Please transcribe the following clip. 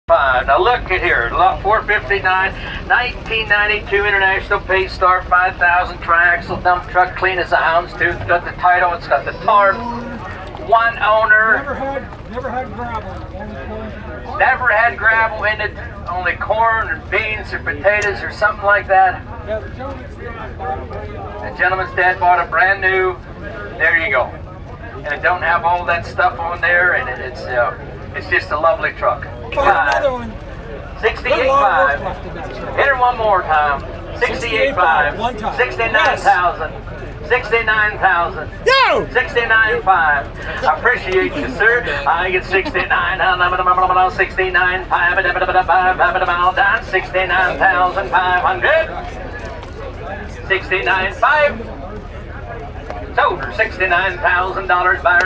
Now look at here, lot 459, 1992 International PayStar 5,000 triaxle dump truck, clean as a hound's tooth. It's got the title, it's got the tarp, one owner. Never had gravel. Never had gravel in it, only corn or beans or potatoes or something like that. Yeah, the gentleman's dad bought The gentleman's dad bought a brand new, there you go. And it don't have all that stuff on there, and it's just a lovely truck. another one. 68.5. Hit her one more time. 68.5. One time. 69,000. 69,000. Yo! 69.5. I appreciate you, sir. I get 69. 69.5. 69,500. 69.5. It's over. $69,000 by